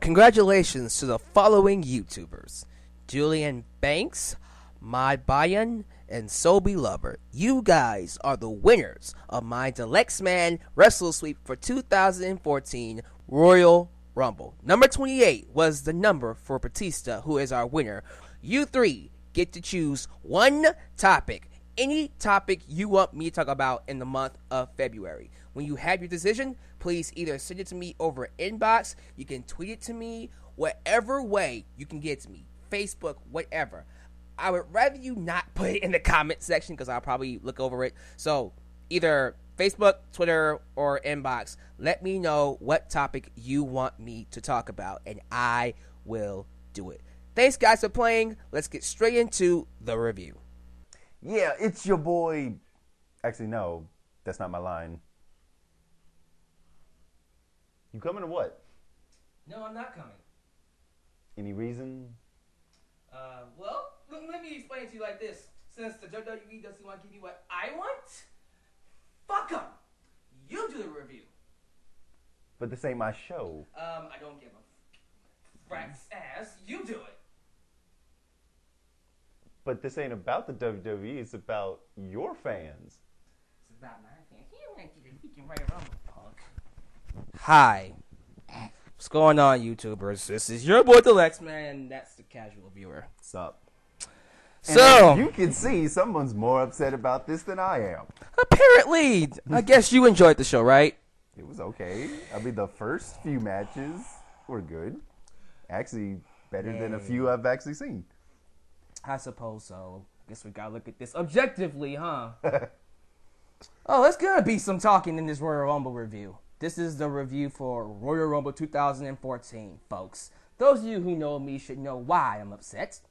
Congratulations to the following YouTubers: Julian Banks, My Bryan, and Sobe Lover. You guys are the winners of my Deluxe Man Wrestle Sweep for 2014 Royal Rumble. Number 28 was the number for Batista, who is our winner. You three get to choose one topic. Any topic you want me to talk about in the month of February. When you have your decision, please either send it to me over inbox, you can tweet it to me, whatever way you can get to me, Facebook, whatever. I would rather you not put it in the comment section because I'll probably look over it. So either Facebook, Twitter, or inbox, let me know what topic you want me to talk about, and I will do it. Thanks, guys, for playing. Let's get straight into the review. Yeah, it's your boy. Actually, no, that's not my line. You coming or what? No, I'm not coming. Any reason? Well, let me explain it to you like this. Since the WWE doesn't want to give me what I want, fuck them. You do the review. But this ain't my show. I don't give a rat's ass. You do it. But this ain't about the WWE. It's about your fans. It's about my fans. You ain't get a freaking Royal Rumble, punk. Hi. What's going on, YouTubers? This is your boy Deluxe Man, and that's the casual viewer. What's up? So, and you can see someone's more upset about this than I am. Apparently, I guess you enjoyed the show, right? It was okay. I mean, the first few matches were good. Actually, better than a few I've actually seen. I suppose so. Guess we gotta look at this objectively, huh? Oh, there's gonna be some talking in this Royal Rumble review. This is the review for Royal Rumble 2014, folks. Those of you who know me should know why I'm upset.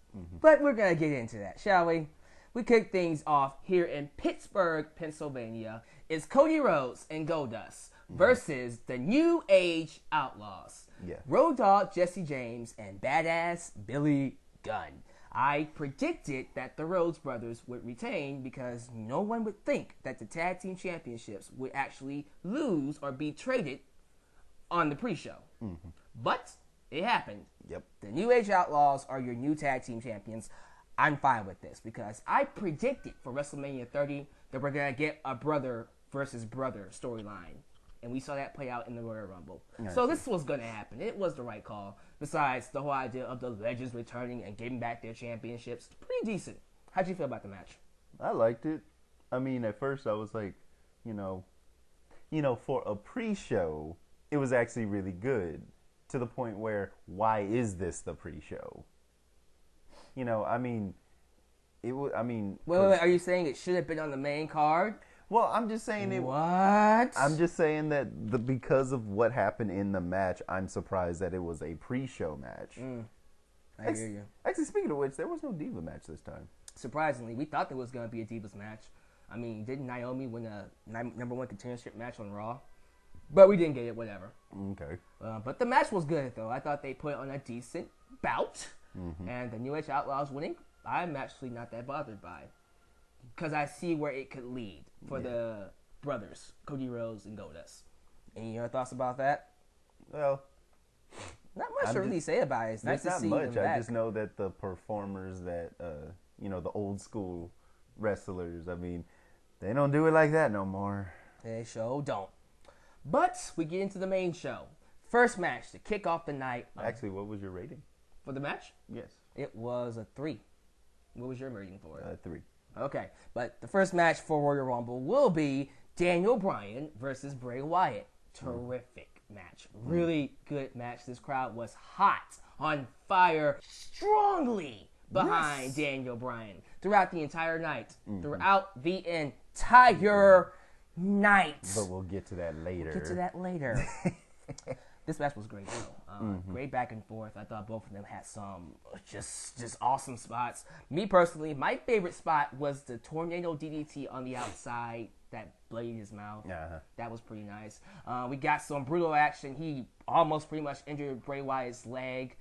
But we're gonna get into that, shall we? We kick things off here in Pittsburgh, Pennsylvania. It's Cody Rhodes and Goldust versus the New Age Outlaws. Yeah. Road Dogg Jesse James and Badass Billy Gunn. I predicted that the Rhodes brothers would retain because no one would think that the tag team championships would actually lose or be traded on the pre-show. But it happened. Yep. The New Age Outlaws are your new tag team champions. I'm fine with this because I predicted for WrestleMania 30 that we're going to get a brother versus brother storyline. And we saw that play out in the Royal Rumble. So this was going to happen. It was the right call. Besides, the whole idea of the legends returning and getting back their championships, pretty decent. How'd you feel about the match? I liked it. I mean, at first I was like, for a pre-show, it was actually really good. To the point where, why is this the pre-show? I mean, it would. I mean, wait, are you saying it should have been on the main card? Well, I'm just saying it. What? I'm just saying that because of what happened in the match, I'm surprised that it was a pre-show match. I hear you. Actually, speaking of which, there was no Diva match this time. Surprisingly, we thought there was going to be a Divas match. I mean, didn't Naomi win a number one contendership match on Raw? But we didn't get it, whatever. Okay. But the match was good, though. I thought they put on a decent bout. And the New Age Outlaws winning, I'm actually not that bothered by. Because I see where it could lead for the brothers, Cody Rhodes and Goldust. Any other thoughts about that? Well, not much to really say about it. It's nice to see them back. I just know that the performers that, the old school wrestlers, I mean, they don't do it like that no more. They sure don't. But we get into the main show. First match to kick off the night. Actually, what was your rating? For the match? Yes. It was a 3. What was your rating for it? 3. Okay, but the first match for Royal Rumble will be Daniel Bryan versus Bray Wyatt. Terrific match. Really good match. This crowd was hot, on fire, strongly behind Daniel Bryan throughout the entire night. Throughout the entire night. But we'll get to that later. This match was great, though. Great back and forth. I thought both of them had some just awesome spots. Me personally, my favorite spot was the tornado DDT on the outside that bladed his mouth. That was pretty nice. We got some brutal action. He almost pretty much injured Bray Wyatt's leg.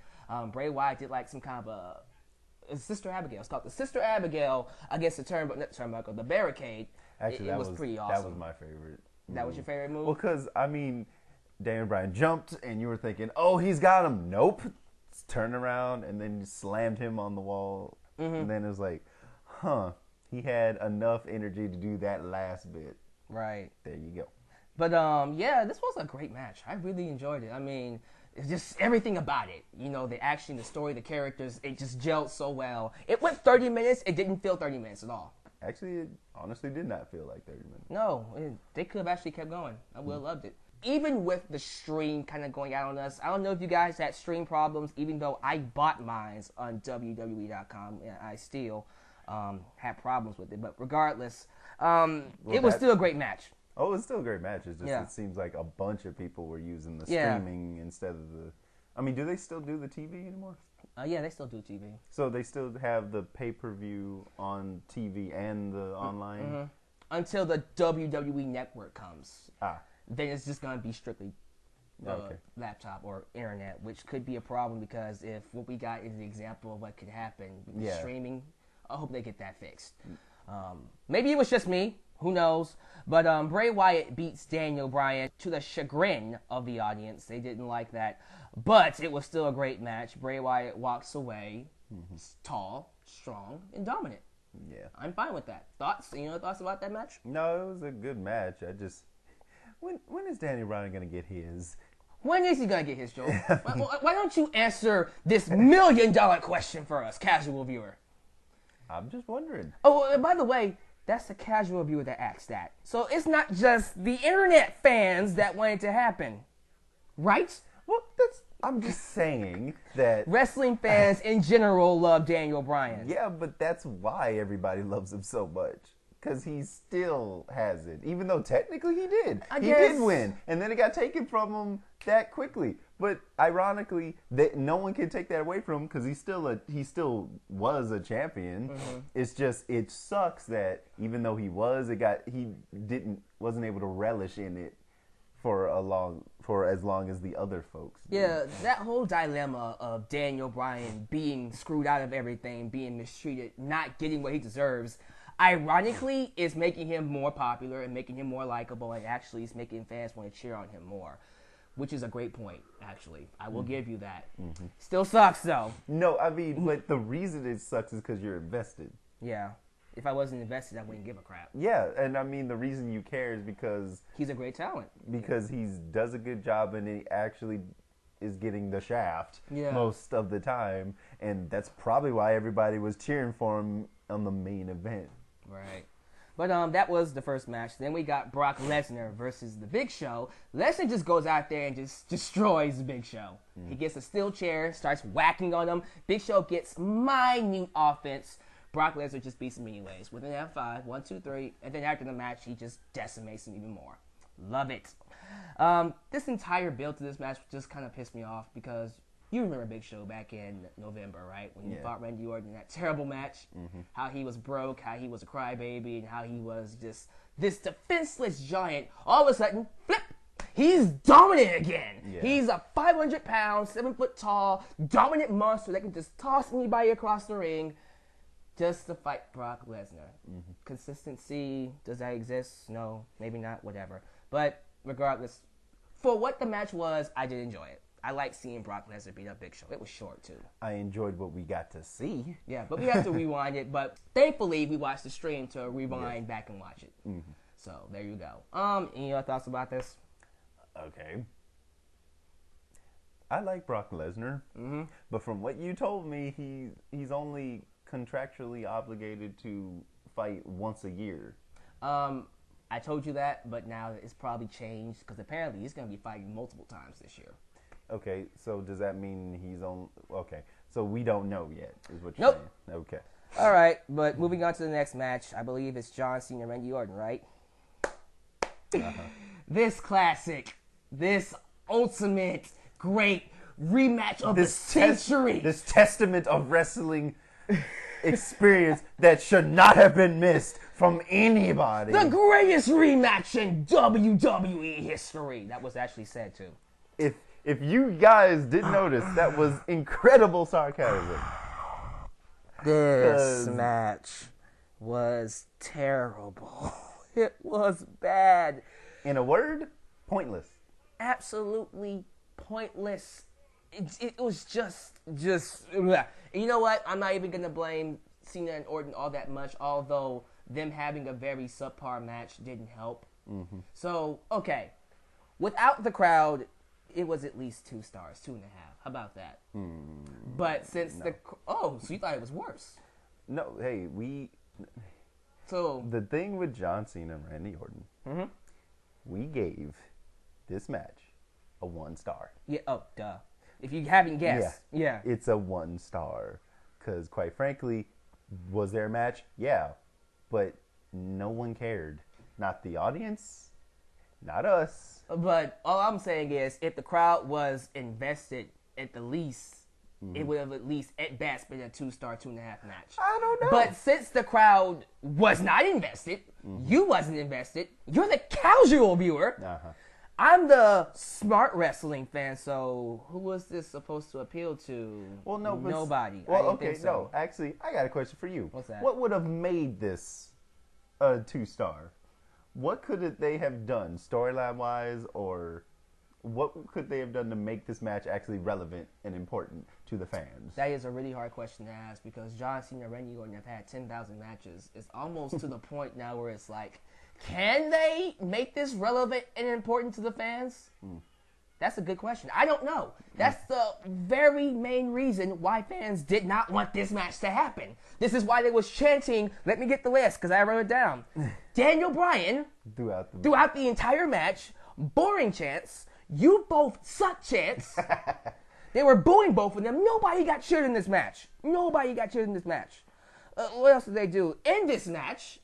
Bray Wyatt did like some kind of Sister Abigail. It's called the Sister Abigail against the barricade. Actually, it was pretty awesome. That was my favorite. That was your favorite move? Well, because, I mean, Daniel Bryan jumped, and you were thinking, oh, he's got him. Nope. Turned around, and then slammed him on the wall. And then it was like, he had enough energy to do that last bit. Right. There you go. But, yeah, this was a great match. I really enjoyed it. I mean, it's just everything about it. You know, the action, the story, the characters, it just gelled so well. It went 30 minutes. It didn't feel 30 minutes at all. Actually, it honestly did not feel like 30 minutes. No, they could have actually kept going. I would have loved it. Even with the stream kind of going out on us, I don't know if you guys had stream problems, even though I bought mine on WWE.com, and I still had problems with it. But regardless, it was still a great match. Oh, it's still a great match. It's just It seems like a bunch of people were using the streaming instead of the... I mean, do they still do the TV anymore? Yeah, they still do TV. So they still have the pay-per-view on TV and the online? Mm-hmm. Until the WWE Network comes. Then it's just going to be strictly laptop or internet, which could be a problem because if what we got is an example of what could happen with the streaming, I hope they get that fixed. Maybe it was just me. Who knows? But Bray Wyatt beats Daniel Bryan to the chagrin of the audience. They didn't like that. But it was still a great match. Bray Wyatt walks away tall, strong, and dominant. Yeah. I'm fine with that. Thoughts? Any other thoughts about that match? No, it was a good match. I just... When is Daniel Bryan going to get his? When is he going to get his, Joel? Why don't you answer this $1 million question for us, casual viewer? I'm just wondering. Oh, by the way, that's a casual viewer that asked that. So it's not just the internet fans that want it to happen, right? Well, I'm just saying that... Wrestling fans in general love Daniel Bryan. Yeah, but that's why everybody loves him so much. Because he still has it. Even though technically he did. He did win. And then it got taken from him that quickly. But ironically, no one can take that away from him because he still was a champion. It's just, it sucks that even though he wasn't able to relish in it for as long as the other folks did. Yeah, that whole dilemma of Daniel Bryan being screwed out of everything, being mistreated, not getting what he deserves, ironically, is making him more popular and making him more likable, and actually is making fans want to cheer on him more, which is a great point, actually. I will give you that. Still sucks, though. No, I mean, but the reason it sucks is because you're invested. Yeah. If I wasn't invested, I wouldn't give a crap. Yeah, and I mean, the reason you care is because... he's a great talent. Because he does a good job, and he actually is getting the shaft most of the time, and that's probably why everybody was cheering for him on the main event. Right. But that was the first match. Then we got Brock Lesnar versus The Big Show. Lesnar just goes out there and just destroys The Big Show. He gets a steel chair, starts whacking on him. Big Show gets minute offense. Brock Lesnar just beats him anyways with an F5, 1, 2, 3. And then after the match, he just decimates him even more. Love it. This entire build to this match just kind of pissed me off because... you remember Big Show back in November, right? When he fought Randy Orton in that terrible match. How he was broke, how he was a crybaby, and how he was just this defenseless giant. All of a sudden, flip! He's dominant again. Yeah. He's a 500-pound, 7-foot tall, dominant monster that can just toss anybody across the ring just to fight Brock Lesnar. Consistency, does that exist? No, maybe not, whatever. But regardless, for what the match was, I did enjoy it. I like seeing Brock Lesnar beat up Big Show. It was short, too. I enjoyed what we got to see. Yeah, but we have to rewind it. But thankfully, we watched the stream to rewind back and watch it. So, there you go. Any other thoughts about this? Okay. I like Brock Lesnar. But from what you told me, he's only contractually obligated to fight once a year. I told you that, but now it's probably changed because apparently he's going to be fighting multiple times this year. Okay, so does that mean he's on... okay, so we don't know yet, is what you're saying. Okay. All right, but moving on to the next match, I believe it's John Cena and Randy Orton, right? This classic, this ultimate great rematch of the century. This testament of wrestling experience that should not have been missed from anybody. The greatest rematch in WWE history. That was actually said, too. If you guys didn't notice, that was incredible sarcasm. This match was terrible. It was bad. In a word, pointless. absolutely pointless. It was just. Bleh. And you know what? I'm not even gonna blame Cena and Orton all that much, although them having a very subpar match didn't help. Mm-hmm. So okay, without the crowd, it was at least 2 stars, 2.5. How about that? But since so you thought it was worse? No, hey, So the thing with John Cena and Randy Orton, we gave this match a 1 star. Yeah. Oh, duh. If you haven't guessed, yeah. It's a 1 star. Because, quite frankly, was there a match? Yeah. But no one cared. Not the audience, not us. But all I'm saying is, if the crowd was invested at the least, it would have at least, at best, been a 2-star, 2.5 match. I don't know. But since the crowd was not invested, you wasn't invested, you're the casual viewer. I'm the smart wrestling fan, so who was this supposed to appeal to? Well, no, but nobody. Well, okay, so. No, actually, I got a question for you. What's that? What would have made this a 2-star? What could they have done, storyline-wise, or what could they have done to make this match actually relevant and important to the fans? That is a really hard question to ask because John Cena and Randy Orton have had 10,000 matches. It's almost to the point now where it's like, can they make this relevant and important to the fans? That's a good question. I don't know. That's the very main reason why fans did not want this match to happen. This is why they was chanting, let me get the list because I wrote it down. Daniel Bryan, throughout the entire match, boring chants, you both suck chants. They were booing both of them. Nobody got cheered in this match. What else did they do? In this match,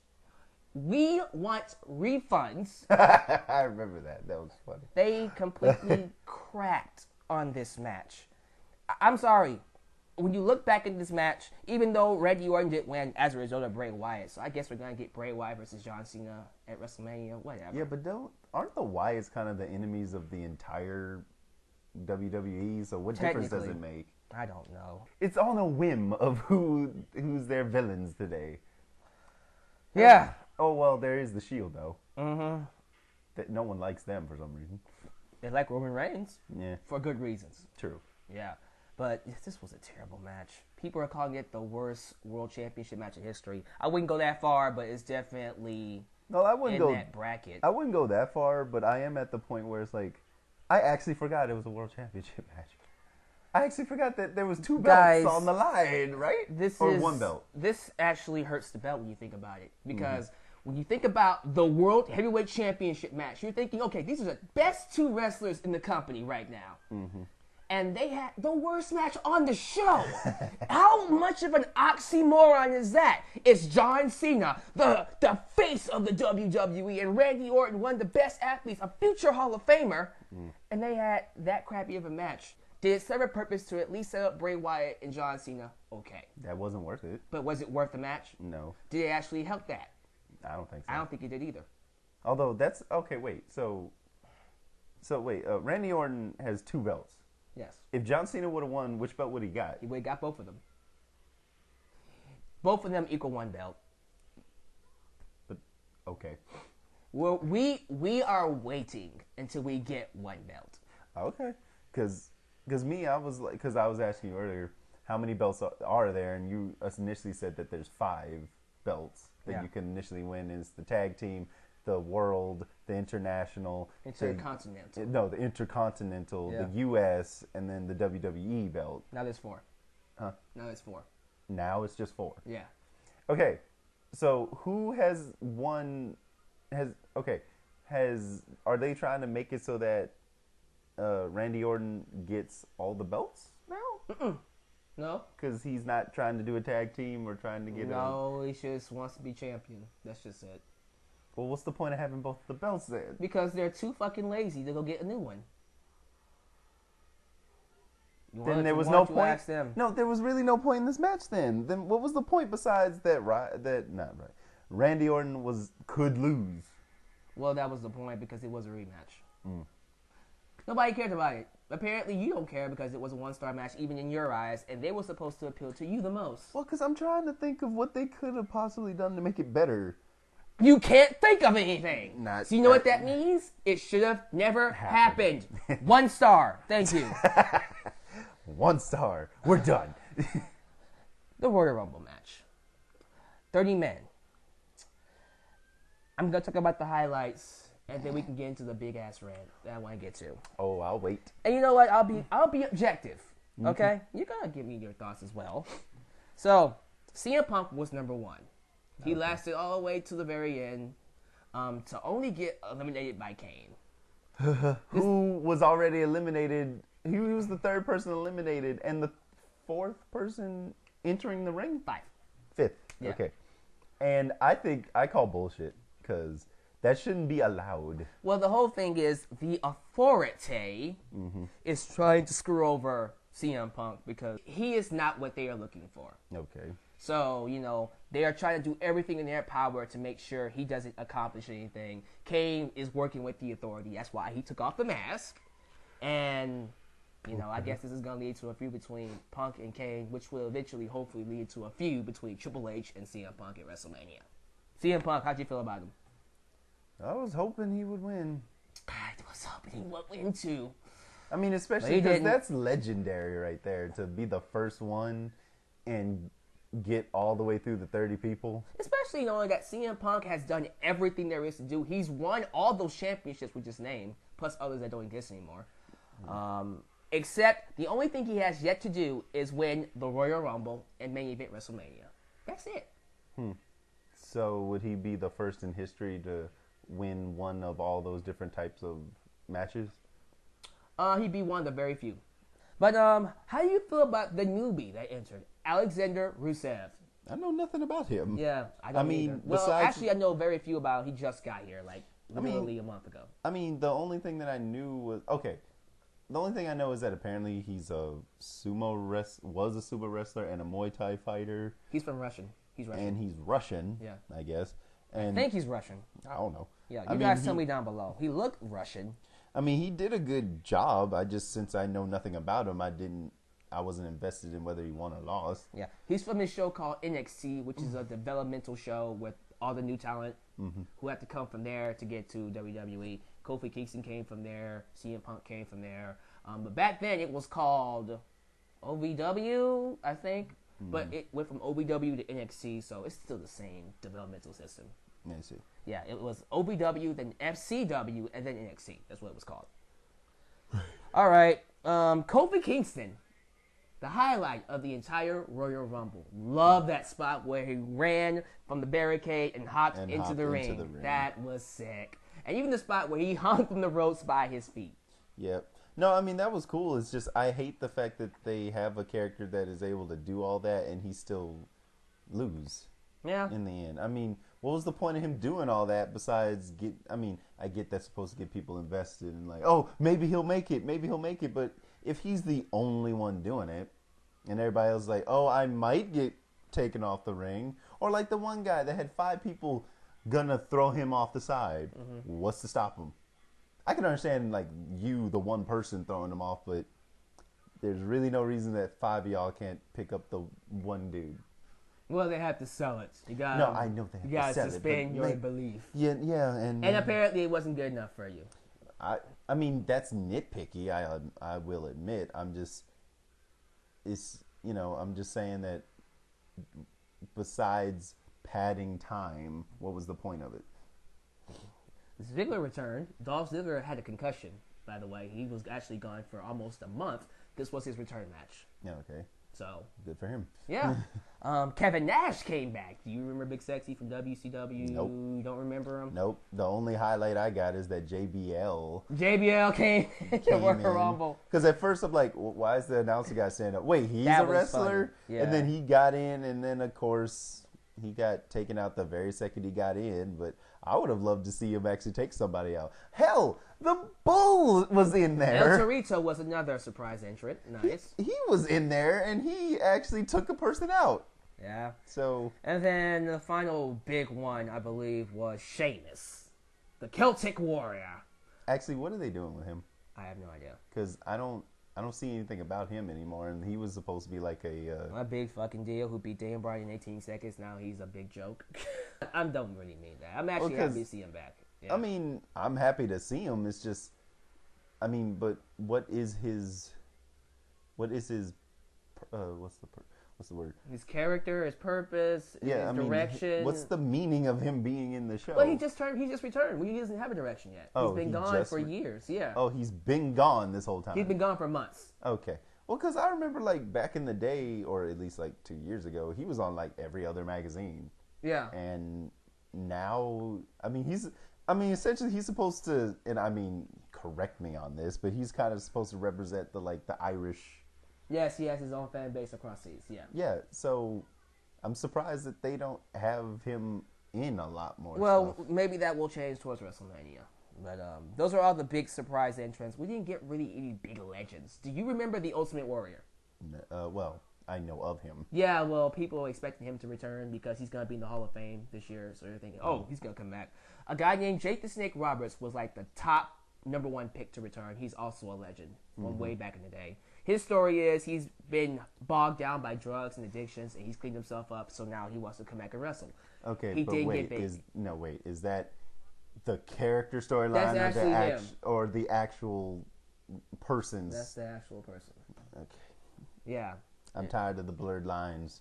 we want refunds. I remember that. That was funny. They completely cracked on this match. I'm sorry. When you look back at this match, even though Randy Orton did win as a result of Bray Wyatt, so I guess we're going to get Bray Wyatt versus John Cena at WrestleMania, whatever. Yeah, but aren't the Wyatts kind of the enemies of the entire WWE? So what difference does it make? I don't know. It's on a whim of who's their villains today. Yeah. Oh, well, there is the Shield, though. That no one likes them for some reason. They like Roman Reigns. Yeah. For good reasons. True. Yeah. But this was a terrible match. People are calling it the worst World Championship match in history. I wouldn't go that far, but it's definitely that bracket. I wouldn't go that far, but I am at the point where it's like, I actually forgot it was a World Championship match. I actually forgot that there was 2 belts on the line, right? Or 1 belt. This actually hurts the belt when you think about it. Because when you think about the World Heavyweight Championship match, you're thinking, okay, these are the best 2 wrestlers in the company right now. And they had the worst match on the show. How much of an oxymoron is that? It's John Cena, the face of the WWE, and Randy Orton, one of the best athletes, a future Hall of Famer, and they had that crappy of a match. Did it serve a purpose to at least set up Bray Wyatt and John Cena? Okay. That wasn't worth it. But was it worth the match? No. Did it actually help that? I don't think so. I don't think it did either. Although that's okay. Wait. So wait. Randy Orton has 2 belts. Yes. If John Cena would have won, which belt would he got? He would have got both of them. Both of them equal 1 belt. But okay. Well, we are waiting until we get 1 belt. Okay. Because me, I was like, because I was asking you earlier, how many belts are there, and you initially said that there's 5 belts that you can initially win. It's the tag team, the world, the international, intercontinental. The intercontinental, the U.S., and then the WWE belt. Now there's 4. Huh? Now there's 4. Now it's just 4. Yeah. Okay. So who has won? Are they trying to make it so that Randy Orton gets all the belts now? No. Because he's not trying to do a tag team or trying to get he just wants to be champion. That's just it. Well, what's the point of having both the belts then? Because they're too fucking lazy to go get a new one. Then there was no point. No, there was really no point in this match then. Then what was the point besides that Randy Orton could lose? Well, that was the point because it was a rematch. Nobody cared about it. Apparently, you don't care because it was a 1-star match, even in your eyes, and they were supposed to appeal to you the most. Well, because I'm trying to think of what they could have possibly done to make it better. You can't think of anything. Not so you know what that means? It should have never happened. 1 star. Thank you. 1 star. We're done. The Royal Rumble match. 30 men. I'm going to talk about the highlights, and then we can get into the big-ass rant that I want to get to. Oh, I'll wait. And you know what? I'll be objective, okay? You're going to give me your thoughts as well. So, CM Punk was number 1. He lasted all the way to the very end to only get eliminated by Caine. Who was already eliminated. He was the 3rd person eliminated, and the 4th person entering the ring? 5th. Yeah. Okay. And I call bullshit, because that shouldn't be allowed. Well, the whole thing is the authority is trying to screw over CM Punk because he is not what they are looking for. Okay. So, you know, they are trying to do everything in their power to make sure he doesn't accomplish anything. Caine is working with the authority. That's why he took off the mask. And, you know, I guess this is going to lead to a feud between Punk and Caine, which will eventually, hopefully, lead to a feud between Triple H and CM Punk at WrestleMania. CM Punk, how'd you feel about him? I was hoping he would win. I was hoping he would win, too. I mean, especially because that's legendary right there, to be the first one and get all the way through the 30 people. Especially knowing that CM Punk has done everything there is to do. He's won all those championships we just named, plus others that don't exist anymore. Except the only thing he has yet to do is win the Royal Rumble and main event WrestleMania. That's it. So would he be the first in history to win one of all those different types of matches? He'd be one of the very few. But how do you feel about the newbie that entered, Alexander Rusev? I know nothing about him. Yeah, I don't either. Well, actually, I know very few about. He just got here, like literally a month ago. I mean, the only thing that I knew was the only thing I know is that apparently he's was a sumo wrestler and a Muay Thai fighter. He's Russian. And he's Russian. Yeah, I guess. And I think he's Russian. I don't know. Yeah, you guys tell me down below. He looked Russian. I mean, he did a good job. Since I know nothing about him, I wasn't invested in whether he won or lost. Yeah, he's from this show called NXT, which is a developmental show with all the new talent who have to come from there to get to WWE. Kofi Kingston came from there. CM Punk came from there. But back then, it was called OVW, I think. But it went from OVW to NXT, so it's still the same developmental system. I see. Yeah, it was OVW, then FCW, and then NXT. That's what it was called. All right. Kofi Kingston, the highlight of the entire Royal Rumble. Love that spot where he ran from the barricade and hopped into the ring. That was sick. And even the spot where he hung from the ropes by his feet. Yep. No, I mean, that was cool. It's just I hate the fact that they have a character that is able to do all that and he still lose. Yeah. In the end. I mean, what was the point of him doing all that besides I get that's supposed to get people invested in like, oh, maybe he'll make it. But if he's the only one doing it and everybody else is like, oh, I might get taken off the ring. Or like the one guy that had 5 people gonna throw him off the side. What's to stop him? I can understand, like, the one person throwing them off, but there's really no reason that 5 of y'all can't pick up the one dude. Well, they have to sell it. I know they have to sell it. You gotta suspend your belief. Yeah, and apparently it wasn't good enough for you. I mean, that's nitpicky, I will admit. I'm just saying that besides padding time, what was the point of it? Ziggler returned. Dolph Ziggler had a concussion, by the way. He was actually gone for almost a month. This was his return match. Yeah, okay. So good for him. Yeah. Kevin Nash came back. Do you remember Big Sexy from WCW? Nope. You don't remember him? Nope. The only highlight I got is that JBL came to Royal Rumble. Because at first I'm like, why is the announcer guy standing up? Wait, he's a wrestler? Yeah. And then he got in, and then of course he got taken out the very second he got in. But I would have loved to see him actually take somebody out. Hell, the Bull was in there. El Torito was another surprise entrant. Nice. He was in there, and he actually took a person out. Yeah. So. And then the final big one, I believe, was Sheamus, the Celtic Warrior. Actually, what are they doing with him? I have no idea. Because I I don't see anything about him anymore, and he was supposed to be like a big fucking deal who beat Daniel Bryan in 18 seconds. Now he's a big joke. I don't really mean that. I'm actually happy to see him back. Yeah. I mean, I'm happy to see him. It's just, I mean, but what is his what's the word? His character, his purpose, his direction. What's the meaning of him being in the show? Well, he just returned. He doesn't have a direction yet. He's been gone for years. Yeah. Oh, he's been gone this whole time. He's been gone for months. Okay. Well, because I remember like back in the day, or at least like 2 years ago, he was on like every other magazine. Yeah. And now, essentially he's supposed to, and I mean, correct me on this, but he's kind of supposed to represent the Irish. Yes, he has his own fan base across seas, yeah. Yeah, so I'm surprised that they don't have him in a lot more stuff. Maybe that will change towards WrestleMania. But those are all the big surprise entrants. We didn't get really any big legends. Do you remember the Ultimate Warrior? Well, I know of him. Yeah, well, people expecting him to return because he's going to be in the Hall of Fame this year. So they're thinking, he's going to come back. A guy named Jake the Snake Roberts was like the top #1 pick to return. He's also a legend from way back in the day. His story is he's been bogged down by drugs and addictions, and he's cleaned himself up, so now he wants to come back and wrestle. Okay, he but didn't wait, get is that the character storyline or the actual person's? That's the actual person. Okay. Yeah. I'm tired of the blurred lines.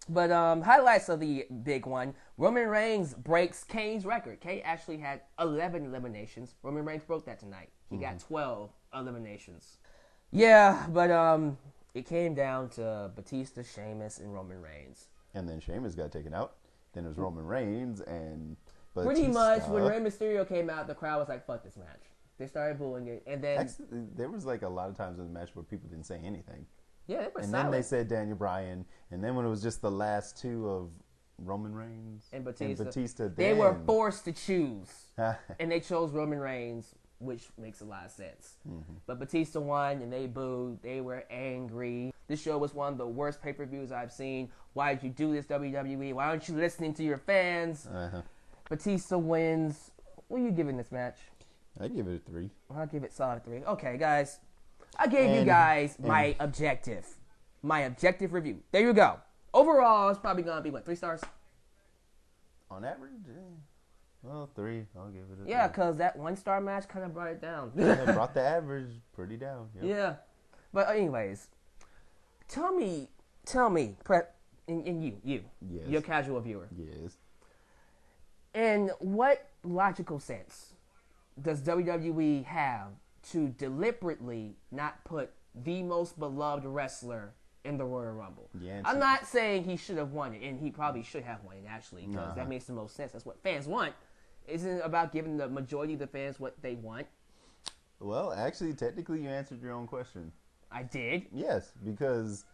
But highlights of the big one. Roman Reigns breaks Caine's record. Caine actually had 11 eliminations. Roman Reigns broke that tonight. He got 12 eliminations. Yeah, but it came down to Batista, Sheamus, and Roman Reigns. And then Sheamus got taken out. Then it was Roman Reigns and Batista. Pretty much when Rey Mysterio came out, the crowd was like, fuck this match. They started booing it. And then there was like a lot of times in the match where people didn't say anything. Yeah, they were and silent. then they said Daniel Bryan. And then when it was just the last two of Roman Reigns and Batista they were forced to choose. And they chose Roman Reigns, which makes a lot of sense. Mm-hmm. But Batista won, and they booed. They were angry. This show was one of the worst pay-per-views I've seen. Why did you do this, WWE? Why aren't you listening to your fans? Batista wins. What are you giving this match? I give it a 3. I'll give it solid 3. Okay, guys. I gave you guys my objective. My objective review. There you go. Overall, it's probably going to be, 3 stars? On average? Yeah. Well, 3. I'll give it a 3. Yeah, because that 1-star match kind of brought it down. Yeah, brought the average pretty down. Yep. Yeah. But anyways, tell me, and you, yes. Your casual viewer. Yes. In what logical sense does WWE have to deliberately not put the most beloved wrestler in the Royal Rumble? Yeah, I'm not saying he should have won it, and he probably should have won it, actually, because that makes the most sense. That's what fans want. Isn't it about giving the majority of the fans what they want? Well, actually, technically, you answered your own question. I did? Yes, because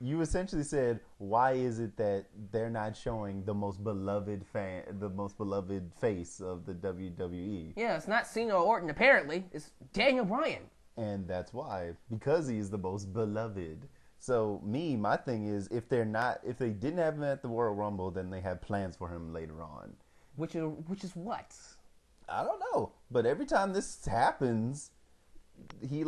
you essentially said, why is it that they're not showing the most beloved face of the WWE? Yeah, it's not Cena or Orton, apparently. It's Daniel Bryan. And that's why, because he's the most beloved. So my thing is, if they didn't have him at the Royal Rumble, then they have plans for him later on. Which is what? I don't know. But every time this happens, he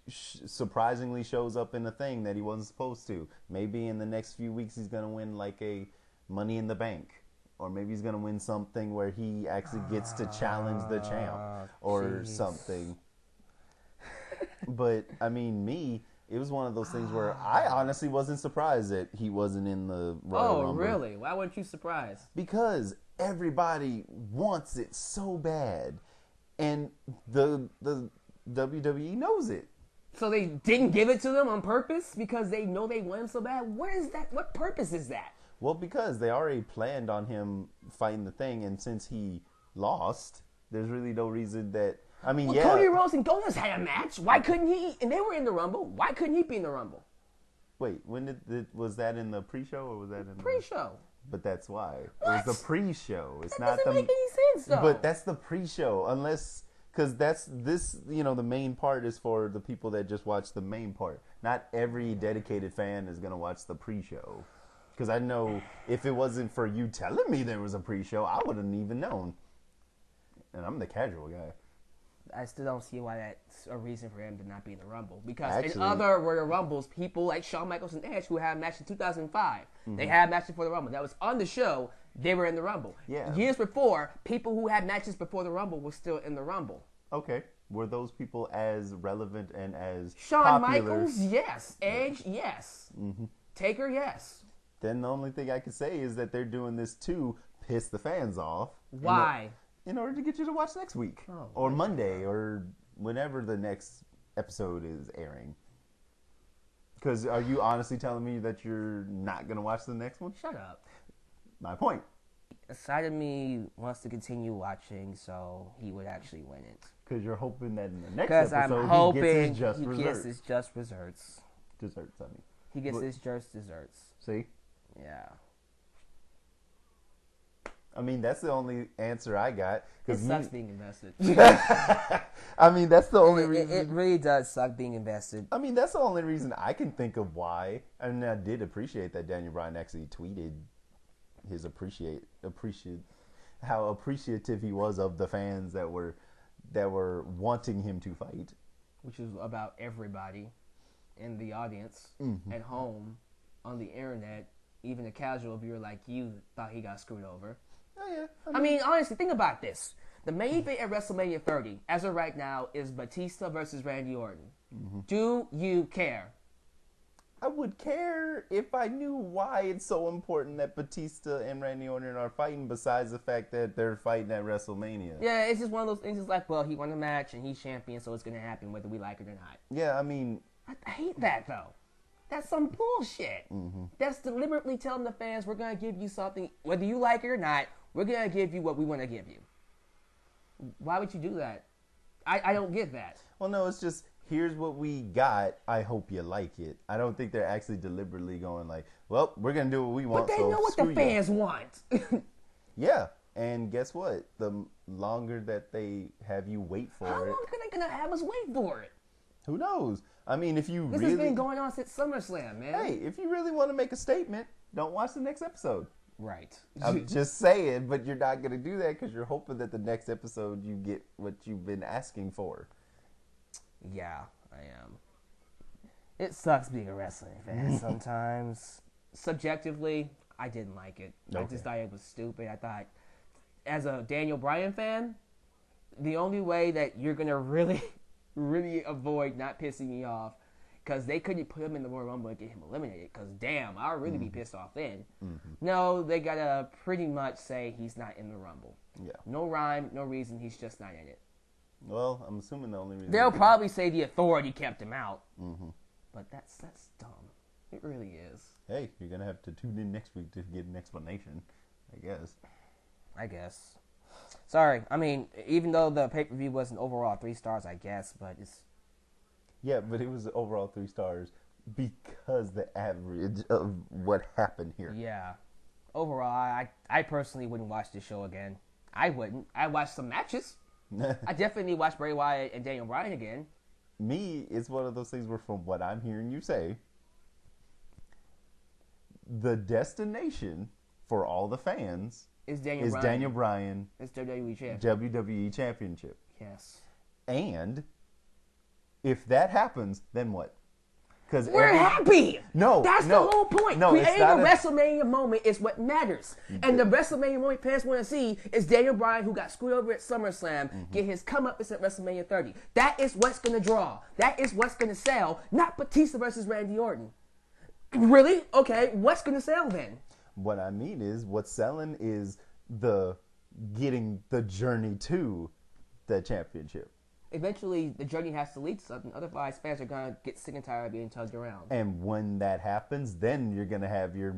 surprisingly shows up in a thing that he wasn't supposed to. Maybe in the next few weeks he's going to win like a Money in the Bank. Or maybe he's going to win something where he actually gets to challenge the champ or something. But, it was one of those things where I honestly wasn't surprised that he wasn't in the Royal Rumble. Oh, really? Why weren't you surprised? Because everybody wants it so bad. And the WWE knows it. So they didn't give it to them on purpose because they know they want him so bad? What is that? What purpose is that? Well, because they already planned on him fighting the thing, and since he lost, there's really no reason that... Cody Rhodes and Goldust had a match. Why couldn't he? And they were in the Rumble. Why couldn't he be in the Rumble? Wait, was that in the pre-show or was that in the... Pre-show. But that's why. What? It was the pre-show. It's that not doesn't make any sense, though. But that's the pre-show, unless... Because the main part is for the people that just watch the main part. Not every dedicated fan is going to watch the pre-show. Because I know if it wasn't for you telling me there was a pre-show, I wouldn't even known. And I'm the casual guy. I still don't see why that's a reason for him to not be in the Rumble. Because Actually, in other Royal Rumbles, people like Shawn Michaels and Edge, who had a match in 2005, they had matches for the Rumble. That was on the show. They were in the Rumble. Yeah. Years before, people who had matches before the Rumble were still in the Rumble. Okay. Were those people as relevant and as Shawn popular? Michaels, yes. Edge, yes. Taker, yes. Then the only thing I can say is that they're doing this to piss the fans off. Why? In order to get you to watch next week. Oh, or Monday or whenever the next episode is airing. Because are you honestly telling me that you're not going to watch the next one? Shut up. My point. A side of me wants to continue watching, so he would actually win it. Because you're hoping that in the next Because episode I'm hoping he gets his just desserts. Desserts, I mean. He gets his just desserts. See? Yeah. I mean, that's the only answer I got. It sucks being invested. I mean, that's the only reason. It really does suck being invested. I mean, that's the only reason I can think of why. I mean, I did appreciate that Daniel Bryan actually tweeted his how appreciative he was of the fans that were wanting him to fight, which is about everybody in the audience, at home, on the internet, even a casual viewer like you thought he got screwed over. Oh yeah. I mean, honestly, think about this. The main event at WrestleMania 30, as of right now, is Batista versus Randy Orton. Do you care? I would care if I knew why it's so important that Batista and Randy Orton are fighting, besides the fact that they're fighting at WrestleMania. Yeah, it's just one of those things. It's like, well, he won the match and he's champion, so it's going to happen whether we like it or not. Yeah, I mean... I hate that, though. That's some bullshit. That's deliberately telling the fans, we're going to give you something, whether you like it or not, we're going to give you what we want to give you. Why would you do that? I don't get that. Well, no, it's just... Here's what we got. I hope you like it. I don't think they're actually deliberately going like, well, we're going to do what we want. But they know what the fans want. Yeah. And guess what? The longer that they have you wait for it. How long are they going to have us wait for it? Who knows? I mean, if you This has been going on since SummerSlam, man. Hey, if you really want to make a statement, don't watch the next episode. Right. I'm just saying, but you're not going to do that because you're hoping that the next episode you get what you've been asking for. Yeah, I am. It sucks being a wrestling fan sometimes. Subjectively, I didn't like it. Okay. I just thought it was stupid. I thought, as a Daniel Bryan fan, the only way that you're going to really, really avoid not pissing me off, because they couldn't put him in the Royal Rumble and get him eliminated, because damn, I would really be pissed off then. No, they got to pretty much say he's not in the Rumble. Yeah. No rhyme, no reason, he's just not in it. Well, I'm assuming the only reason... They'll probably say the Authority kept him out. But that's dumb. It really is. Hey, you're going to have to tune in next week to get an explanation, I guess. Sorry. I mean, even though the pay-per-view wasn't overall 3 stars, I guess, but it's... Yeah, but it was overall 3 stars because the average of what happened here. Yeah. Overall, I personally wouldn't watch this show again. I wouldn't. I'd watch some matches. I definitely watch Bray Wyatt and Daniel Bryan again. Me, it's one of those things where, from what I'm hearing you say, the destination for all the fans is Daniel Bryan. It's WWE Championship. WWE Championship. Yes. And if that happens, then what? Because we're happy. That's the whole point. Creating a WrestleMania moment is what matters. And the WrestleMania moment fans want to see is Daniel Bryan, who got screwed over at SummerSlam, get his comeuppance at WrestleMania 30. That is what's going to draw. That is what's going to sell, not Batista versus Randy Orton. Really? Okay, what's going to sell then? What I mean is, what's selling is the getting the journey to the championship. Eventually, the journey has to lead to something. Otherwise, fans are going to get sick and tired of being tugged around. And when that happens, then you're going to have your...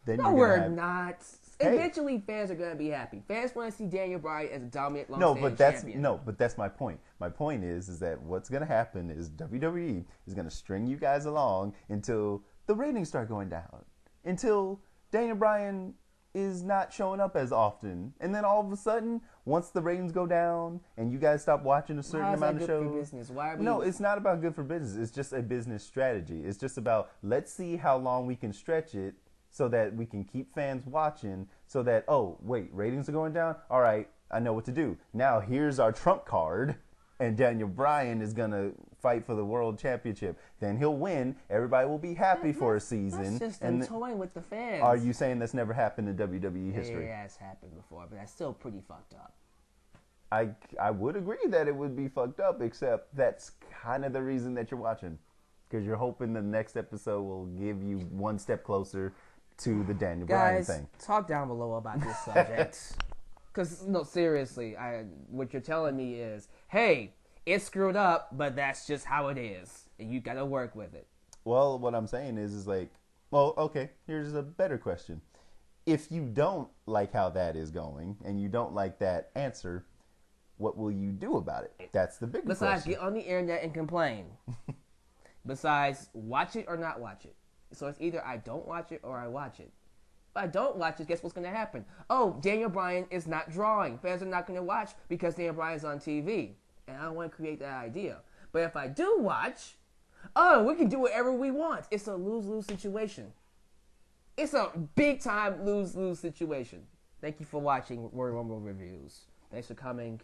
No, we're not. Hey. Eventually, fans are going to be happy. Fans want to see Daniel Bryan as a dominant, long-standing champion. No, but that's my point. My point is that what's going to happen is WWE is going to string you guys along until the ratings start going down. Until Daniel Bryan is not showing up as often. And then all of a sudden, once the ratings go down and you guys stop watching a certain amount of shows. For business? Why are we... No, it's not about good for business. It's just a business strategy. It's just about, let's see how long we can stretch it so that we can keep fans watching, so that, oh, wait, ratings are going down? All right, I know what to do. Now, here's our trump card. and Daniel Bryan is going to fight for the World Championship. Then he'll win. Everybody will be happy for a season. That's just and toying with the fans. Are you saying that's never happened in WWE history? It has happened before, but that's still pretty fucked up. I would agree that it would be fucked up, except that's kind of the reason that you're watching. Because you're hoping the next episode will give you one step closer to the Daniel Bryan thing. Guys, talk down below about this subject. Because, no, seriously, what you're telling me is, hey, it's screwed up, but that's just how it is. And you got to work with it. Well, what I'm saying is like, well, okay, here's a better question. If you don't like how that is going, and you don't like that answer, what will you do about it? That's the bigger question. Besides, get on the internet and complain. Besides, watch it or not watch it. So it's either I don't watch it or I watch it. If I don't watch it, guess what's going to happen? Oh, Daniel Bryan is not drawing. Fans are not going to watch because Daniel Bryan's on TV. And I don't want to create that idea. But if I do watch, oh, we can do whatever we want. It's a lose-lose situation. It's a big-time lose-lose situation. Thank you for watching Royal Rumble Reviews. Thanks for coming.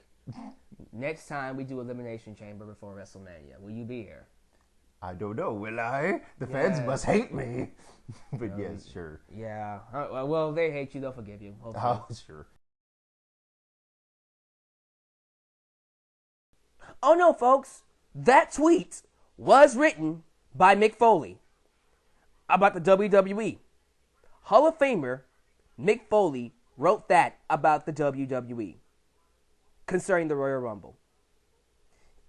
Next time we do Elimination Chamber before WrestleMania. Will you be here? I don't know, will I? The fans must hate me. But yes, sure. Yeah. Well, they hate you. They'll forgive you. Hopefully. Oh, sure. Oh no, folks. That tweet was written by Mick Foley about the WWE. Hall of Famer Mick Foley wrote that about the WWE concerning the Royal Rumble.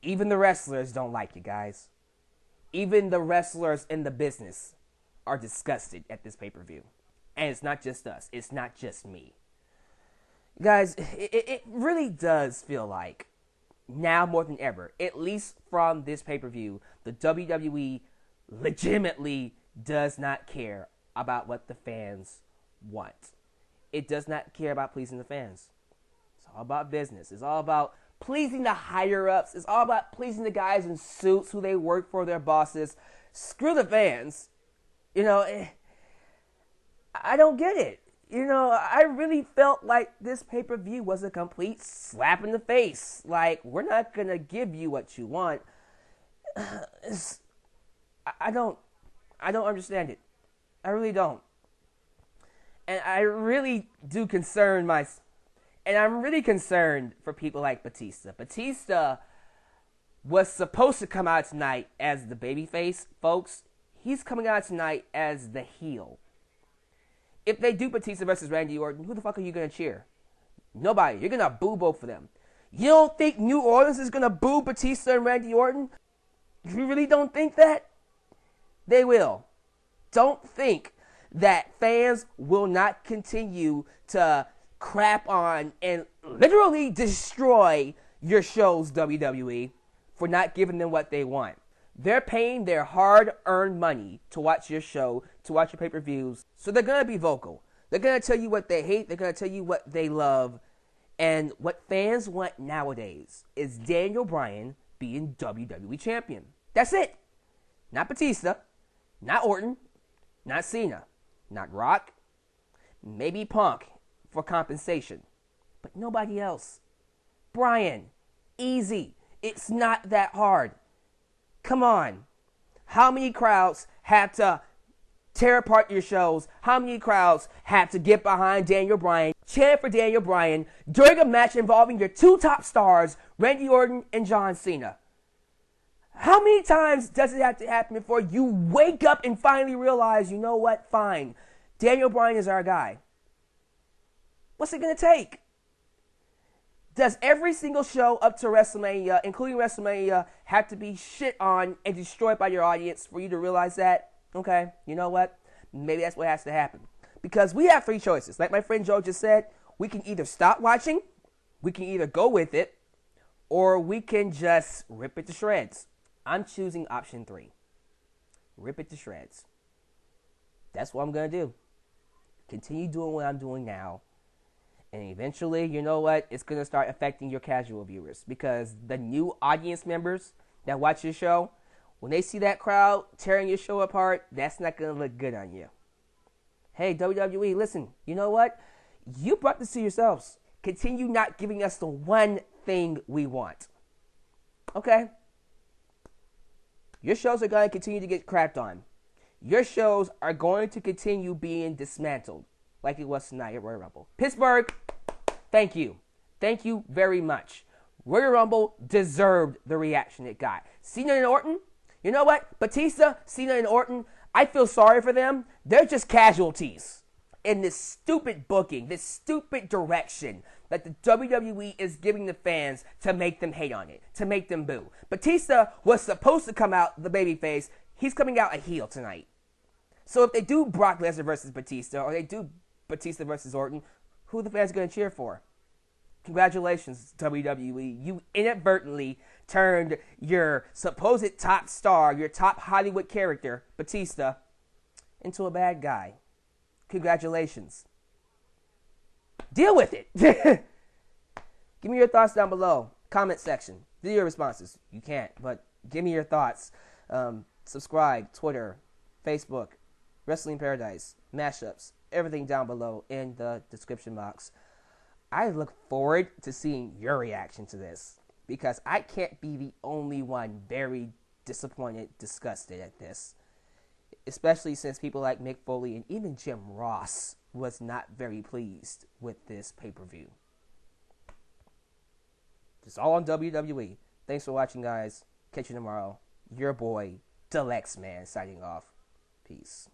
Even the wrestlers don't like it, guys. Even the wrestlers in the business are disgusted at this pay-per-view. And it's not just us. It's not just me. Guys, it really does feel like, now more than ever, at least from this pay-per-view, the WWE legitimately does not care about what the fans want. It does not care about pleasing the fans. It's all about business. It's all about pleasing the higher-ups. It's all about pleasing the guys in suits who they work for, their bosses. Screw the fans. You know, I don't get it. You know, I really felt like this pay-per-view was a complete slap in the face. Like, we're not going to give you what you want. I don't understand it. I really don't. And I really do concern myself. And I'm really concerned for people like Batista. Batista was supposed to come out tonight as the babyface, folks. He's coming out tonight as the heel. If they do Batista versus Randy Orton, who the fuck are you going to cheer? Nobody. You're going to boo both of them. You don't think New Orleans is going to boo Batista and Randy Orton? You really don't think that? They will. Don't think that fans will not continue to crap on and literally destroy your shows, WWE, for not giving them what they want. They're paying their hard-earned money to watch your show, to watch your pay-per-views, so they're going to be vocal. They're going to tell you what they hate. They're going to tell you what they love. And what fans want nowadays is Daniel Bryan being WWE Champion. That's it. Not Batista, not Orton, not Cena, not Rock, maybe Punk for compensation, but nobody else. Bryan, easy. It's not that hard. Come on. How many crowds have to tear apart your shows? How many crowds have to get behind Daniel Bryan, chant for Daniel Bryan during a match involving your two top stars, Randy Orton and John Cena? How many times does it have to happen before you wake up and finally realize, you know what, fine, Daniel Bryan is our guy? What's it going to take? Does every single show up to WrestleMania, including WrestleMania, have to be shit on and destroyed by your audience for you to realize that? Okay, you know what? Maybe that's what has to happen. Because we have three choices. Like my friend Joe just said, we can either stop watching, we can either go with it, or we can just rip it to shreds. I'm choosing option 3. Rip it to shreds. That's what I'm going to do. Continue doing what I'm doing now. And eventually, you know what? It's going to start affecting your casual viewers. Because the new audience members that watch your show, when they see that crowd tearing your show apart, that's not going to look good on you. Hey, WWE, listen, you know what? You brought this to yourselves. Continue not giving us the one thing we want. Okay? Your shows are going to continue to get crapped on. Your shows are going to continue being dismantled like it was tonight at Royal Rumble. Pittsburgh, thank you. Thank you very much. Royal Rumble deserved the reaction it got. Cena and Orton, you know what? Batista, Cena, and Orton, I feel sorry for them. They're just casualties in this stupid booking, this stupid direction that the WWE is giving the fans to make them hate on it, to make them boo. Batista was supposed to come out the babyface. He's coming out a heel tonight. So if they do Brock Lesnar versus Batista, or they do Batista versus Orton, who are the fans going to cheer for? Congratulations, WWE. You inadvertently turned your supposed top star, your top Hollywood character, Batista, into a bad guy. Congratulations. Deal with it. Give me your thoughts down below. Comment section. Video responses. You can't, but give me your thoughts. Subscribe, Twitter, Facebook, Wrestling Paradise, mashups, everything down below in the description box. I look forward to seeing your reaction to this because I can't be the only one very disappointed, disgusted at this. Especially since people like Mick Foley and even Jim Ross was not very pleased with this pay-per-view. It's all on WWE. Thanks for watching, guys. Catch you tomorrow. Your boy, Deluxe Man, signing off. Peace.